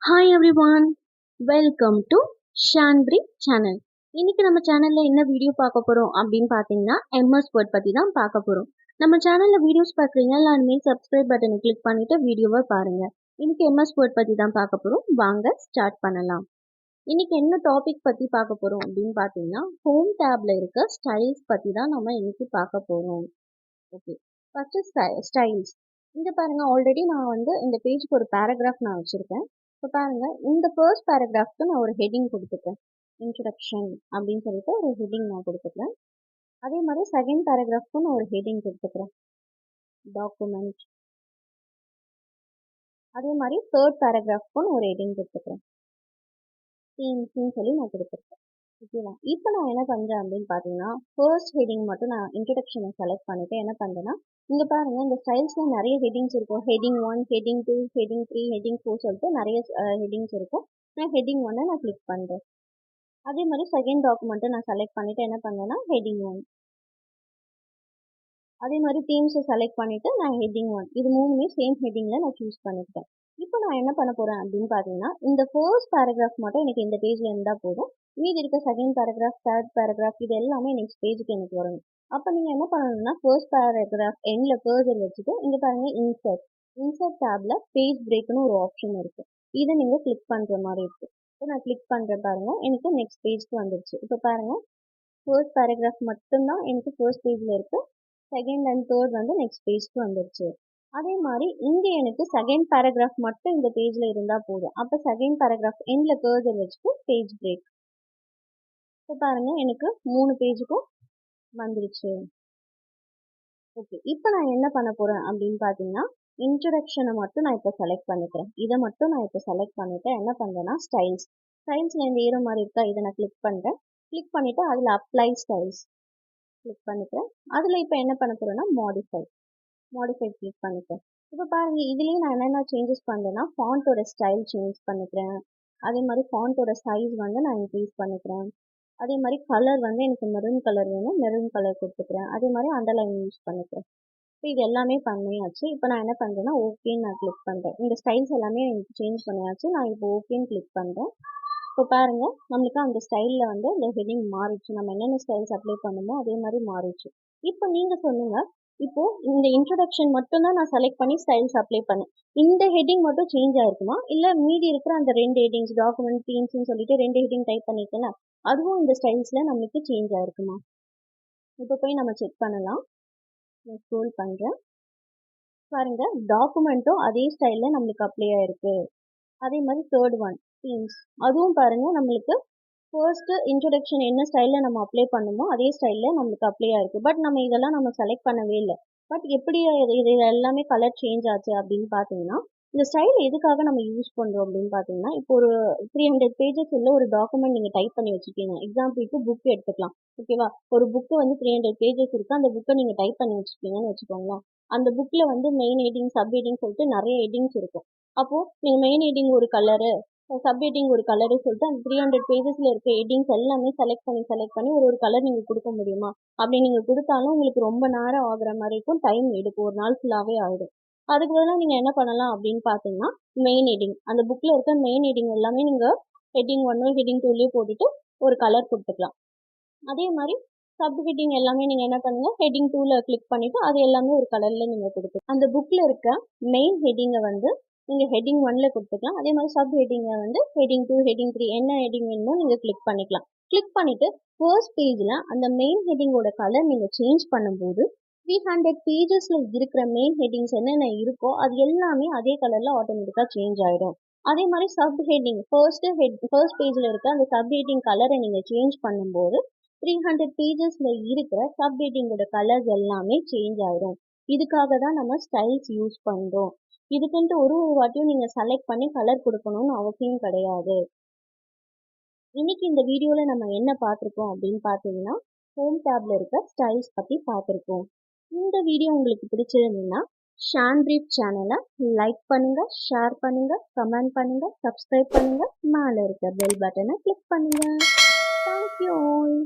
Hi everyone, welcome to ஷான்பிரி channel. இன்னைக்கு நம்ம சேனல்ல என்ன வீடியோ பார்க்க போறோம் அப்படின்னு பார்த்தீங்கன்னா எம்எஸ் வேர்ட் பத்தி தான் பார்க்க போறோம். நம்ம சேனல்ல வீடியோஸ் பார்க்குறீங்க எல்லாருமே சப்ஸ்கிரைப் பட்டனை கிளிக் பண்ணிட்டு வீடியோவை பாருங்க. இன்னைக்கு எம்எஸ் வேர்ட் பத்தி தான் பார்க்க போறோம். வாங்க ஸ்டார்ட் பண்ணலாம். இன்னைக்கு என்ன டாபிக் பத்தி பார்க்க போறோம் அப்படின்னு பார்த்தீங்கன்னா ஹோம் டேப்ல இருக்க ஸ்டைல்ஸ் பத்தி தான் நம்ம இன்னைக்கு பார்க்க போறோம். Okay, first styles. இங்க பாருங்க, ஆல்ரெடி நான் இந்த பேஜுக்கு ஒரு பேராகிராஃப் நான் வச்சிருக்கேன். இப்போ பாருங்க, இந்த ஃபர்ஸ்ட் பேராகிராஃப்க்கு நான் ஒரு ஹெட்டிங் கொடுத்துருக்கேன். இன்ட்ரடக்ஷன் அப்படின்னு சொல்லிட்டு ஒரு ஹெட்டிங் நான் கொடுத்துக்கிறேன். அதே மாதிரி செகண்ட் பேராகிராஃப்க்கும் நான் ஒரு ஹெட்டிங் கொடுத்துக்கிறேன், டாக்குமெண்ட். அதே மாதிரி தேர்ட் பேராகிராஃப்க்கும் நான் ஒரு ஹெட்டிங் கொடுத்துக்கிறேன், தீம்ஸ்ன்னு சொல்லி நான் கொடுத்துருக்கேன். ஓகேவா? இப்போ நான் என்ன பண்ணுறேன் அப்படின்னு பார்த்தீங்கன்னா ஃபர்ஸ்ட் ஹெட்டிங் மட்டும் நான் இன்ட்ரடக்ஷனை செலக்ட் பண்ணிட்டு என்ன பண்ணுறேன்னா, இங்கே பாருங்க, இந்த ஸ்டைல்ஸில் நிறைய ஹெட்டிங்ஸ் இருக்கும். ஹெட்டிங் 1, ஹெட்டிங் 2, ஹெட்டிங் 3, ஹெட்டிங் 4 சொல்லிட்டு நிறைய ஹெட்டிங்ஸ் இருக்கும். நான் ஹெட்டிங் 1 நான் கிளிக் பண்ணுறேன். அதே மாதிரி செகண்ட் டாக்குமெண்ட்டை நான் செலக்ட் பண்ணிட்டு என்ன பண்ணுறேன்னா ஹெட்டிங் 1. அதே மாதிரி தீம்ஸை செலக்ட் பண்ணிட்டு நான் ஹெட்டிங் 1. இது மூணுமே சேம் ஹெட்டிங்கில் நான் சூஸ் பண்ணிக்கிட்டேன். இப்போ நான் என்ன பண்ண போகிறேன் அப்படின்னு பார்த்தீங்கன்னா, இந்த ஃபர்ஸ்ட் பேராகிராஃப் மட்டும் எனக்கு இந்த பேஜில் இருந்தால் போதும். மீதி இருக்க செகண்ட் பேராகிராஃப், தேர்ட் பேராகிராஃப் இது எல்லாமே நெக்ஸ்ட் பேஜுக்கு எனக்கு வரணும். அப்போ நீங்கள் என்ன பண்ணணும்னா ஃபர்ஸ்ட் பேராகிராஃப் எண்டில் கர்சர் வச்சுட்டு இங்கே பாருங்கள், இன்சர்ட் டேப்ல பேஜ் பிரேக்னு ஒரு ஆப்ஷன் இருக்குது. இதை நீங்கள் கிளிக் பண்ணுற மாதிரி இருக்குது. இப்போ நான் கிளிக் பண்ணுறேன் பாருங்க, எனக்கு நெக்ஸ்ட் பேஜ்க்கு வந்துடுச்சு. இப்போ பாருங்கள், ஃபர்ஸ்ட் பேராகிராஃப் மட்டும்தான் எனக்கு ஃபர்ஸ்ட் பேஜில் இருக்குது. செகண்ட் அண்ட் தேர்ட் நெக்ஸ்ட் பேஜ்க்கு வந்துடுச்சு. அதே மாதிரி இங்கே எனக்கு செகண்ட் பேராகிராஃப் மட்டும் இந்த பேஜில் இருந்தால் போதும். அப்போ செகண்ட் பேராகிராஃப் எண்டில் கர்சர் வச்சுட்டு பேஜ் பிரேக். இப்போ பாருங்க, எனக்கு 3 பேஜுக்கும் வந்துருச்சு. ஓகே, இப்போ நான் என்ன பண்ண போகிறேன் அப்படின்னு பார்த்தீங்கன்னா இன்ட்ரடக்ஷனை மட்டும் நான் இப்போ செலக்ட் பண்ணிக்கிறேன். இதை மட்டும் நான் இப்போ செலக்ட் பண்ணிவிட்டு என்ன பண்ணுறேன்னா ஸ்டைல்ஸில் இந்த ஏரோ மாதிரி இருக்கா, இதை நான் கிளிக் பண்ணுறேன். கிளிக் பண்ணிவிட்டு அதில் அப்ளை ஸ்டைல்ஸ் கிளிக் பண்ணிக்கிறேன். அதில் இப்போ என்ன பண்ண போகிறேன்னா மாடிஃபை கிளிக் பண்ணிக்கிறேன். இப்போ பாருங்க, இதுலேயும் நான் என்னென்ன சேஞ்சஸ் பண்ணுறேன்னா ஃபாண்ட்டோட ஸ்டைல் சேஞ்ச் பண்ணிக்கிறேன். அதே மாதிரி ஃபாண்ட்டோட சைஸ் நான் இன்க்ரீஸ் பண்ணிக்கிறேன். அதே மாதிரி கலர் எனக்கு மெரூன் கலர் வேணும், மெரூன் கலர் கொடுத்துக்கிறேன். அதே மாதிரி அண்டர்லைன் யூஸ் பண்ணிக்கிறேன். இப்போ இது எல்லாமே பண்ணியாச்சு. இப்போ நான் என்ன பண்ணுறேன்னா ஓகேன்னு நான் கிளிக் பண்ணுறேன். இந்த ஸ்டைல்ஸ் எல்லாமே எனக்கு சேஞ்ச் பண்ணியாச்சு. நான் இப்போ ஓகேன்னு கிளிக் பண்ணுறேன். இப்போ பாருங்கள், நம்மளுக்கு அந்த ஸ்டைலில் இந்த ஹெட்டிங் மாறிடுச்சு. நம்ம என்னென்ன ஸ்டைல்ஸ் அப்ளை பண்ணுமோ அதே மாதிரி மாறிடுச்சு. இப்போ நீங்கள் சொல்லுங்கள், இப்போது இந்த இன்ட்ரடக்ஷன் மட்டும்தான் நான் செலக்ட் பண்ணி ஸ்டைல்ஸ் அப்ளை பண்ணேன். இந்த ஹெட்டிங் மட்டும் சேஞ்ச் ஆயிருக்குமா, இல்லை மீதி இருக்கிற அந்த 2 ஹெட்டிங்ஸ் டாக்குமெண்ட் தீம்ஸ்ன்னு சொல்லிட்டு 2 ஹெட்டிங் டைப் பண்ணியிருக்கேன், அதுவும் இந்த ஸ்டைல்ஸில் நம்மளுக்கு சேஞ்ச் ஆயிருக்குமா? இப்போ போய் நம்ம செக் பண்ணலாம். நான் ஸ்க்ரோல் பண்ணுறேன் பாருங்க, டாக்குமெண்ட்டும் அதே ஸ்டைலில் நம்மளுக்கு அப்ளை ஆயிருக்கு. அதே மாதிரி தேர்ட் ஒன் தீம்ஸ், அதுவும் பாருங்க நம்மளுக்கு ஃபர்ஸ்ட் இன்ட்ரடக்ஷன் என்ன ஸ்டைலில் நம்ம அப்ளை பண்ணுமோ அதே ஸ்டைலில் நம்மளுக்கு அப்ளை ஆயிருக்கு. பட் நம்ம இதெல்லாம் நம்ம செலக்ட் பண்ணவே இல்லை. பட் எப்படி இது எல்லாமே கலர் சேஞ்ச் ஆச்சு அப்படின்னு பார்த்தீங்கன்னா, இந்த ஸ்டைல் எதுக்காக நம்ம யூஸ் பண்ணுறோம் அப்படின்னு பார்த்தீங்கன்னா, இப்போ ஒரு 300 பேஜஸ் உள்ள ஒரு டாக்குமெண்ட் நீங்கள் டைப் பண்ணி வச்சுருக்கீங்க. எக்ஸாம்பிளுக்கு புக் எடுத்துக்கலாம். ஓகேவா? ஒரு புக்கு 300 பேஜஸ் இருக்குது. அந்த புக்கை நீங்கள் டைப் பண்ணி வச்சுருக்கீங்கன்னு வச்சுக்கோங்களேன். அந்த புக்கில் மெயின் ஹெட்டிங், சப் ஹெட்டிங் சொல்லிட்டு நிறைய ஹெட்டிங்ஸ் இருக்கும். அப்போது நீங்கள் மெயின் ஹெட்டிங் ஒரு கலரு, சப் ஹெட்டிங் ஒரு கலரு சொல்லிட்டு அந்த 300 பேஜஸில் இருக்க ஹெட்டிங்ஸ் எல்லாமே செலக்ட் பண்ணி ஒரு கலர் நீங்கள் கொடுக்க முடியுமா? அப்படி நீங்கள் கொடுத்தாலும் உங்களுக்கு ரொம்ப நேரம் ஆகுற மாதிரி இருக்கும், டைம் எடுக்கும், ஒரு நாள் ஃபுல்லாகவே ஆகிடும். அதுக்கு பதிலாக நீங்கள் என்ன பண்ணலாம் அப்படின்னு பார்த்தீங்கன்னா, மெயின் ஹெட்டிங், அந்த புக்கில் இருக்க மெயின் ஹெட்டிங் எல்லாமே நீங்கள் ஹெட்டிங் 1 ஹெட்டிங் 2 போட்டுட்டு ஒரு கலர் கொடுத்துக்கலாம். அதே மாதிரி சப் ஹெட்டிங் எல்லாமே நீங்கள் என்ன பண்ணுங்கள், ஹெட்டிங் 2ல் கிளிக் பண்ணிவிட்டு அது எல்லாமே ஒரு கலரில் நீங்கள் கொடுத்துக்கலாம். அந்த புக்கில் இருக்க மெயின் ஹெட்டிங்கை நீங்கள் ஹெட்டிங் 1ல் கொடுத்துக்கலாம். அதே மாதிரி சப் ஹெட்டிங்கை ஹெட்டிங் 2, ஹெட்டிங் 3 என்ன ஹெட்டிங் வேணுமோ நீங்கள் கிளிக் பண்ணிக்கலாம். கிளிக் பண்ணிவிட்டு ஃபர்ஸ்ட் பேஜில் அந்த மெயின் ஹெட்டிங்கோட கலர் நீங்கள் சேஞ்ச் பண்ணும்போது 300 பேஜஸில் இருக்கிற மெயின் ஹெட்டிங்ஸ் என்னென்ன இருக்கோ அது எல்லாமே அதே கலரில் ஆட்டோமேட்டிக்காக சேஞ்ச் ஆகிடும். அதே மாதிரி சப் ஹெட்டிங் ஃபர்ஸ்ட் பேஜில் இருக்க அந்த சப் ஹெட்டிங் கலரை நீங்கள் சேஞ்ச் பண்ணும்போது 300 பேஜஸில் இருக்கிற சப் ஹெட்டிங்கோட கலர்ஸ் எல்லாமே சேஞ்ச் ஆகிடும். இதுக்காக தான் நம்ம ஸ்டைல்ஸ் யூஸ் பண்ணுறோம். இதுக்குன்ட்டு ஒரு வாட்டியும் நீங்கள் செலக்ட் பண்ணி கலர் கொடுக்கணும்னு அவசியம் கிடையாது. இன்னைக்கு இந்த வீடியோவில் நம்ம என்ன பார்த்துருக்கோம் அப்படின்னு பார்த்தீங்கன்னா, ஹோம் டேப்ல இருக்க ஸ்டைல்ஸ் பற்றி பார்த்துருக்கோம். இந்த வீடியோ உங்களுக்கு பிடிச்சிருந்ததுன்னா ஷான்பிரி சேனலை லைக் பண்ணுங்க, ஷேர் பண்ணுங்க, கமெண்ட் பண்ணுங்க, சப்ஸ்கிரைப் பண்ணுங்க, மேலே இருக்க பெல் பட்டனை கிளிக் பண்ணுங்க. Thank you all.